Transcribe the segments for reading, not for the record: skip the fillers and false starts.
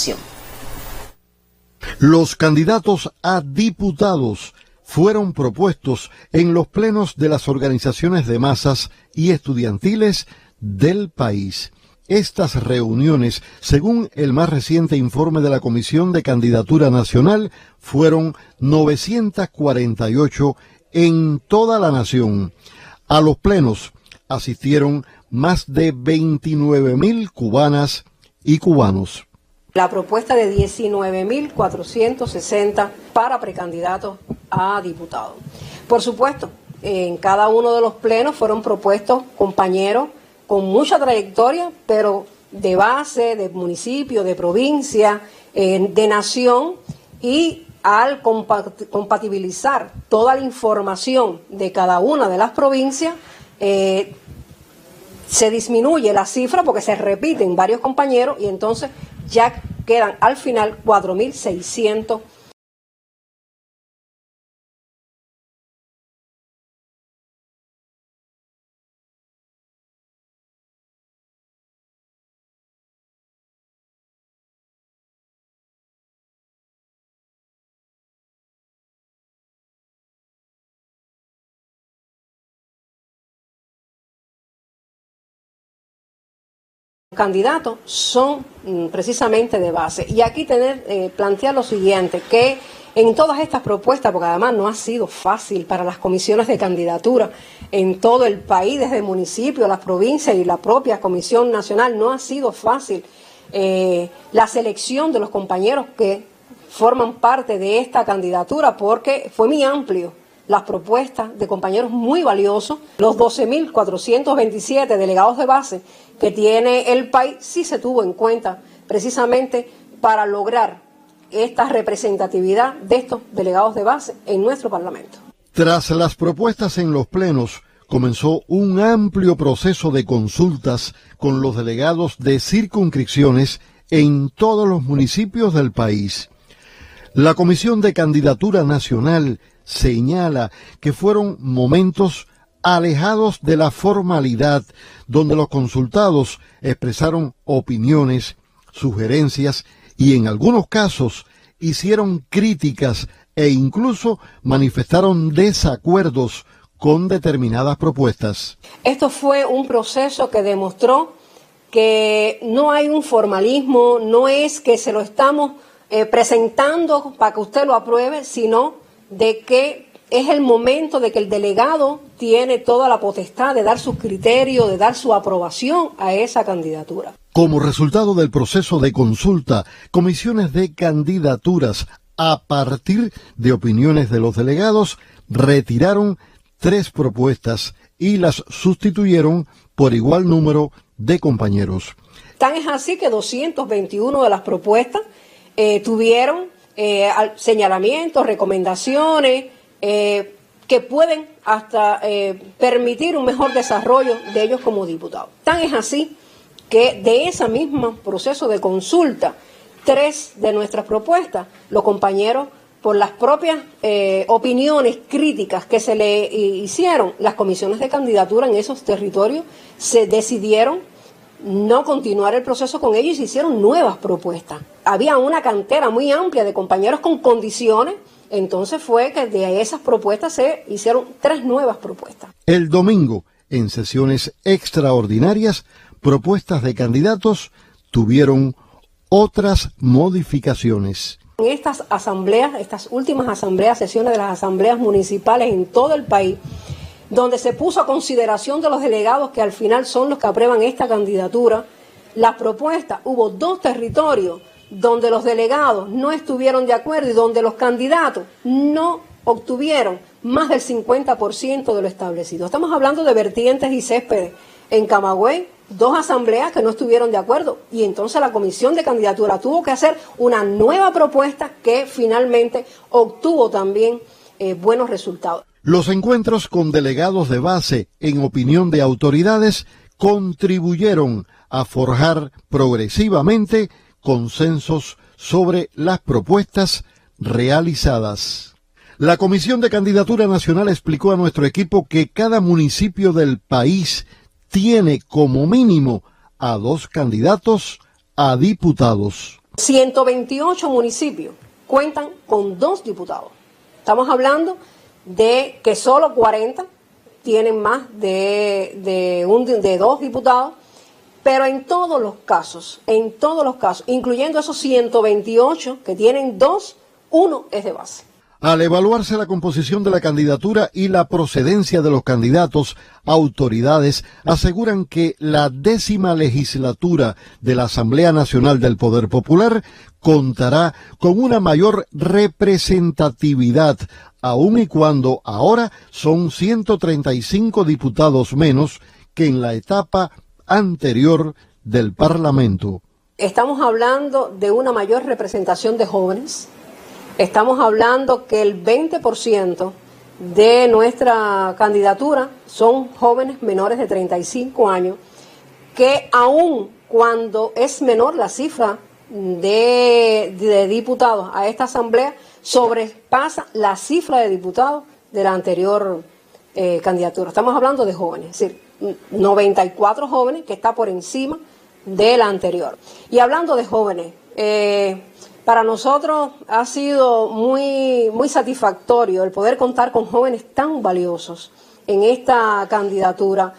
comisión. Los candidatos a diputados fueron propuestos en los plenos de las organizaciones de masas y estudiantiles del país. Estas reuniones, según el más reciente informe de la Comisión de Candidatura Nacional, fueron 948 en toda la nación. A los plenos asistieron más de 29.000 cubanas y cubanos. La propuesta de 19.460 para precandidatos a diputados. Por supuesto, en cada uno de los plenos fueron propuestos compañeros con mucha trayectoria, pero de base, de municipio, de provincia, de nación, y al compatibilizar toda la información de cada una de las provincias, se disminuye la cifra porque se repiten varios compañeros y entonces ya quedan al final 4.600. Candidatos son precisamente de base. Y aquí plantear lo siguiente, que en todas estas propuestas, porque además no ha sido fácil para las comisiones de candidatura en todo el país, desde el municipio, las provincias y la propia Comisión Nacional, no ha sido fácil la selección de los compañeros que forman parte de esta candidatura, porque fue muy amplio las propuestas de compañeros muy valiosos. Los 12.427 delegados de base que tiene el país sí se tuvo en cuenta precisamente para lograr esta representatividad de estos delegados de base en nuestro Parlamento. Tras las propuestas en los plenos, comenzó un amplio proceso de consultas con los delegados de circunscripciones en todos los municipios del país. La Comisión de Candidatura Nacional señala que fueron momentos alejados de la formalidad, donde los consultados expresaron opiniones, sugerencias y en algunos casos hicieron críticas e incluso manifestaron desacuerdos con determinadas propuestas. Esto fue un proceso que demostró que no hay un formalismo, no es que se lo estamos presentando para que usted lo apruebe, sino de que es el momento de que el delegado tiene toda la potestad de dar sus criterios, de dar su aprobación a esa candidatura. Como resultado del proceso de consulta, comisiones de candidaturas, a partir de opiniones de los delegados, retiraron 3 propuestas y las sustituyeron por igual número de compañeros. Tan es así que 221 de las propuestas tuvieron señalamientos, recomendaciones que pueden hasta permitir un mejor desarrollo de ellos como diputados. Tan es así que de ese mismo proceso de consulta, 3 de nuestras propuestas, los compañeros, por las propias opiniones críticas que se le hicieron, las comisiones de candidatura en esos territorios se decidieron no continuar el proceso con ellos y se hicieron nuevas propuestas. Había una cantera muy amplia de compañeros con condiciones, entonces fue que de esas propuestas se hicieron 3 nuevas propuestas. El domingo, en sesiones extraordinarias, propuestas de candidatos tuvieron otras modificaciones. En estas asambleas, estas últimas asambleas, sesiones de las asambleas municipales en todo el país, donde se puso a consideración de los delegados que al final son los que aprueban esta candidatura, las propuestas, hubo 2 territorios donde los delegados no estuvieron de acuerdo y donde los candidatos no obtuvieron más del 50% de lo establecido. Estamos hablando de Vertientes y Céspedes. En Camagüey, 2 asambleas que no estuvieron de acuerdo y entonces la comisión de candidatura tuvo que hacer una nueva propuesta que finalmente obtuvo también buenos resultados. Los encuentros con delegados de base, en opinión de autoridades, contribuyeron a forjar progresivamente consensos sobre las propuestas realizadas. La Comisión de Candidatura Nacional explicó a nuestro equipo que cada municipio del país tiene como mínimo a 2 candidatos a diputados. 128 municipios cuentan con 2 diputados. Estamos hablando de que solo 40 tienen más de 2 diputados, pero en todos los casos, incluyendo esos 128 que tienen 2, 1 es de base. Al evaluarse la composición de la candidatura y la procedencia de los candidatos, autoridades aseguran que la 10ª legislatura de la Asamblea Nacional del Poder Popular contará con una mayor representatividad, aun y cuando ahora son 135 diputados menos que en la etapa anterior del Parlamento. Estamos hablando de una mayor representación de jóvenes. Estamos hablando que el 20% de nuestra candidatura son jóvenes menores de 35 años, que aun cuando es menor la cifra de diputados a esta asamblea, sobrepasa la cifra de diputados de la anterior candidatura. Estamos hablando de jóvenes, es decir, 94 jóvenes, que está por encima de la anterior. Y hablando de jóvenes, para nosotros ha sido muy satisfactorio el poder contar con jóvenes tan valiosos en esta candidatura.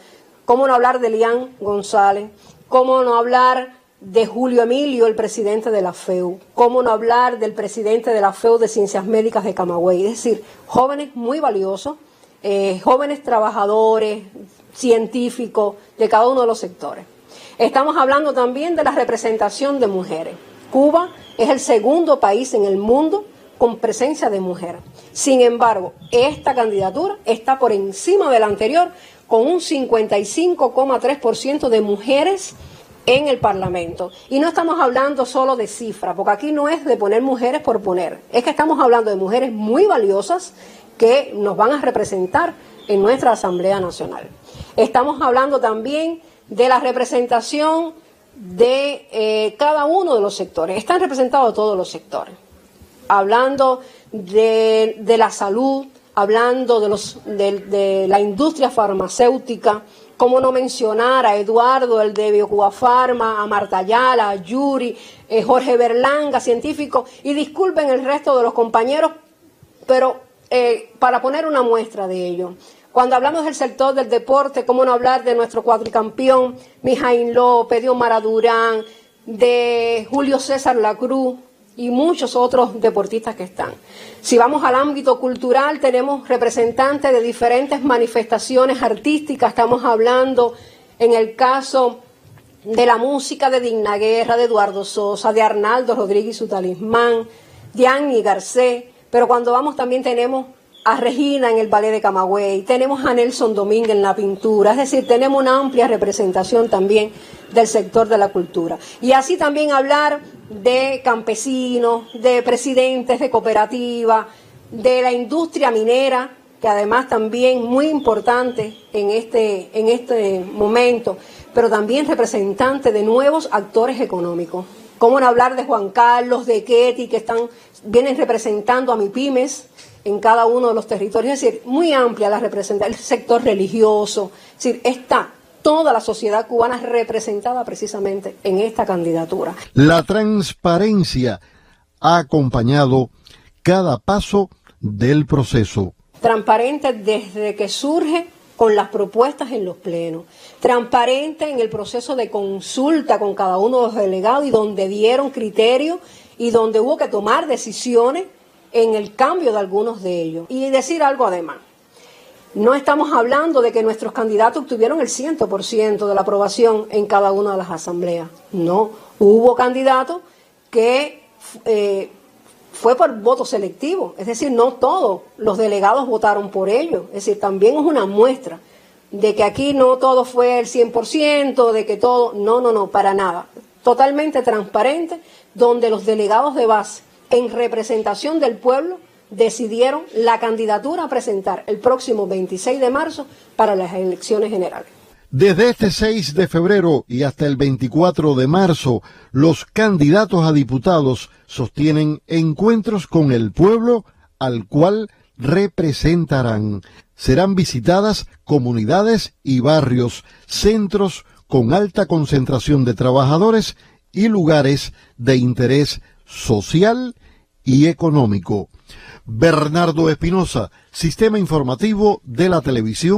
¿Cómo no hablar de Elian González? ¿Cómo no hablar de Julio Emilio, el presidente de la FEU? ¿Cómo no hablar del presidente de la FEU de Ciencias Médicas de Camagüey? Es decir, jóvenes muy valiosos, jóvenes trabajadores, científicos de cada uno de los sectores. Estamos hablando también de la representación de mujeres. Cuba es el segundo país en el mundo con presencia de mujeres. Sin embargo, esta candidatura está por encima de la anterior, con un 55,3% de mujeres en el Parlamento. Y no estamos hablando solo de cifra, porque aquí no es de poner mujeres por poner. Es que estamos hablando de mujeres muy valiosas que nos van a representar en nuestra Asamblea Nacional. Estamos hablando también de la representación de cada uno de los sectores. Están representados todos los sectores. Hablando de la salud, hablando de la industria farmacéutica, cómo no mencionar a Eduardo, el de Biocuba Pharma, a Marta Ayala, a Yuri, Jorge Berlanga, científico, y disculpen el resto de los compañeros, pero para poner una muestra de ello. Cuando hablamos del sector del deporte, cómo no hablar de nuestro cuatricampeón, Mijaín López, de Omar Durán, de Julio César Lacruz y muchos otros deportistas que están. Si vamos al ámbito cultural, tenemos representantes de diferentes manifestaciones artísticas. Estamos hablando, en el caso de la música, de Digna Guerra, de Eduardo Sosa, de Arnaldo Rodríguez y su Talismán, de Annie Garcés. Pero cuando vamos también tenemos a Regina en el ballet de Camagüey, tenemos a Nelson Domínguez en la pintura, es decir, tenemos una amplia representación también del sector de la cultura. Y así también hablar de campesinos, de presidentes de cooperativas, de la industria minera, que además también muy importante en este momento, pero también representantes de nuevos actores económicos. ¿Cómo no hablar de Juan Carlos, de Ketty, que vienen representando a MIPYMES en cada uno de los territorios? Es decir, muy amplia la representación, el sector religioso, es decir, está toda la sociedad cubana representada precisamente en esta candidatura. La transparencia ha acompañado cada paso del proceso. Transparente desde que surge con las propuestas en los plenos, transparente en el proceso de consulta con cada uno de los delegados y donde dieron criterios y donde hubo que tomar decisiones en el cambio de algunos de ellos. Y decir algo además, no estamos hablando de que nuestros candidatos obtuvieron el 100% de la aprobación en cada una de las asambleas. No, hubo candidatos que fue por voto selectivo, es decir, no todos los delegados votaron por ellos. Es decir, también es una muestra de que aquí no todo fue el 100%, de que todo, no, para nada. Totalmente transparente, donde los delegados de base, en representación del pueblo, decidieron la candidatura a presentar el próximo 26 de marzo para las elecciones generales. Desde este 6 de febrero y hasta el 24 de marzo, los candidatos a diputados sostienen encuentros con el pueblo al cual representarán. Serán visitadas comunidades y barrios, centros con alta concentración de trabajadores y lugares de interés social y económico. Bernardo Espinosa, Sistema Informativo de la Televisión